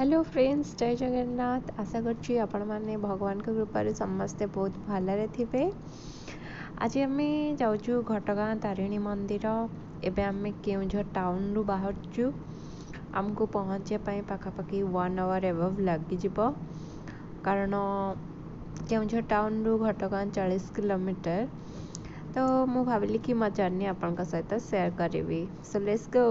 Hello friends, जय जगन्नाथ। आशा करछि आपण माने भगवान के कृपारे समस्ते बहुत भलरे थिबे। आज आम जाऊँ घटगाँ तारिणी मंदिर। एबे आम केउझर टाउन रु बाहरचु। आमको पहुँचापी पाखापाखि 1 आवर एबव लग कारण केउझर टाउन रु घटगाँ 40 किलोमीटर। तो मु भाविली कि मो जर्नी आपन सहित शेयर करी। So let's go.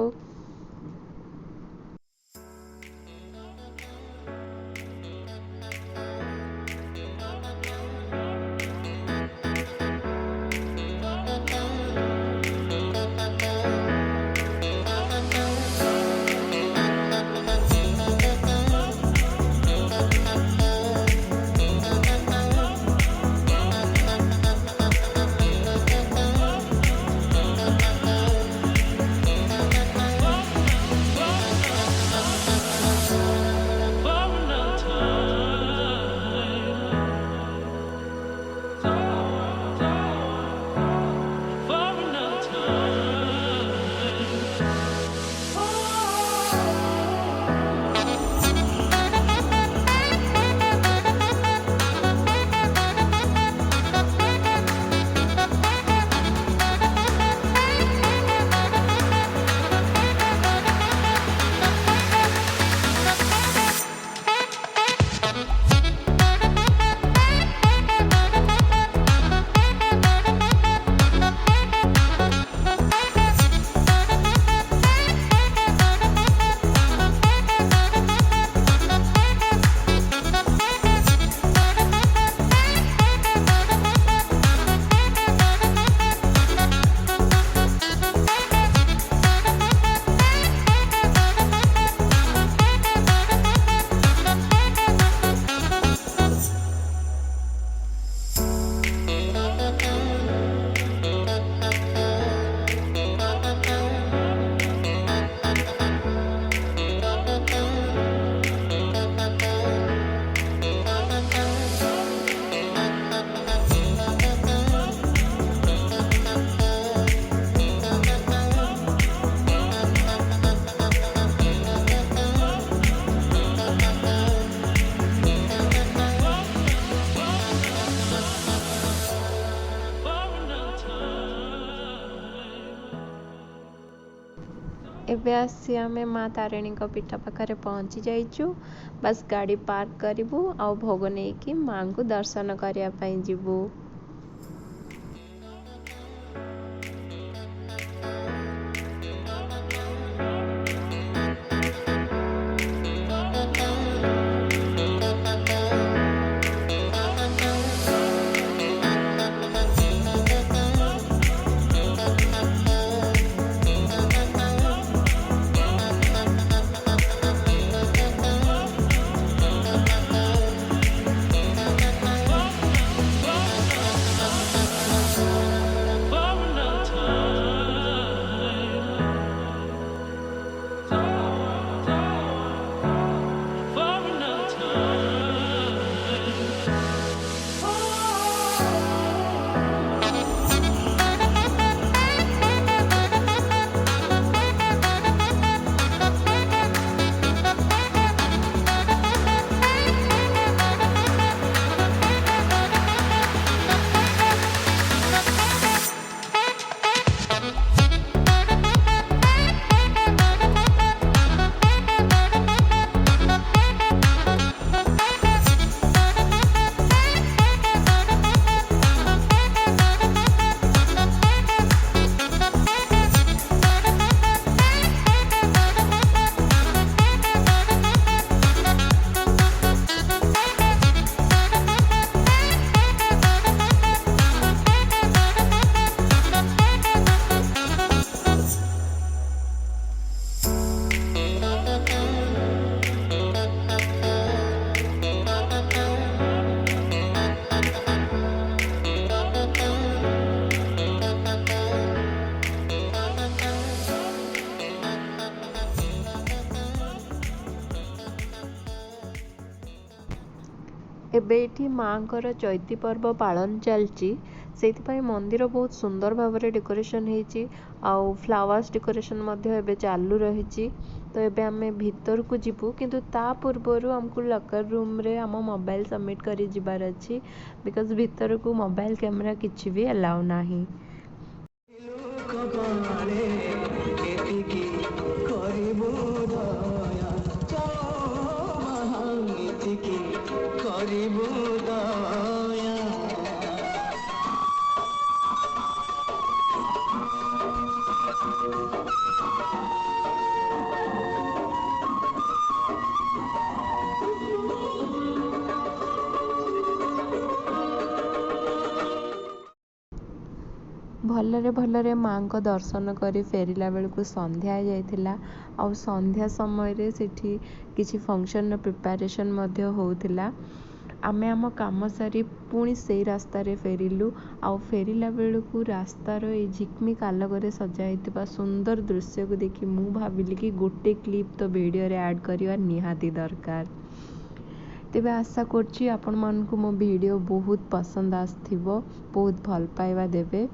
एबे आसी आमे माँ तारिणी पीठ पाखे पहुँची जाइचु। बस गाड़ी पार्क करूँ आ भोग नहीं कि माँ को दर्शन करने जीवु। एबे एठी माँकर चैती पर्व पालन चलची। से मंदिर बहुत सुंदर भाव में डेकोरेशन होती। आउ फ्लावर्स डेकोरेशन एबे चालू रही। तो एबे आमे भीतर को जीवु किंतु ता पूर्वरु हमको लॉकर रूम रे आम मोबाइल सबमिट करी जिबार अछि बिकॉज भीतर को मोबाइल कैमरा किछि भी अलाउ नाही। भलरे भलरे माँ को दर्शन करी फेरिला बेलू संध्या हो जाइथिला। आउ संध्या समय रे सेठी किछि फंक्शन प्रिपरेशन मध्य होउथिला। आमे आम काम सारी पुणी से रास्ता रे फेरिलु। आउ फेरिला बेलू रास्तार ए झिकमिक आलोकरे सजा हेतिबा सुंदर दृश्य को देखि मु भाबिली कि गोटे क्लिप तो वीडियो रे ऐड करिवा निहाती दरकार। तेबे आशा करछि आपण मानकु मो वीडियो बहुत पसंद आस्थिबो, बहुत भल पाइबा देबे।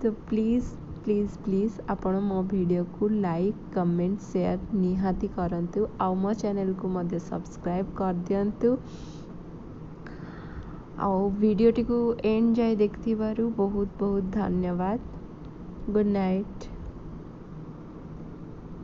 तो प्लीज़ प्लीज़ प्लीज़ आपण मो वीडियो को लाइक कमेंट शेयर निहाती करंतु। आउ मो चैनल को मध्य सब्सक्राइब कर दियंतु। आउ वीडियो टी को एंड जाए देखथिबारु बहुत बहुत धन्यवाद। Good night.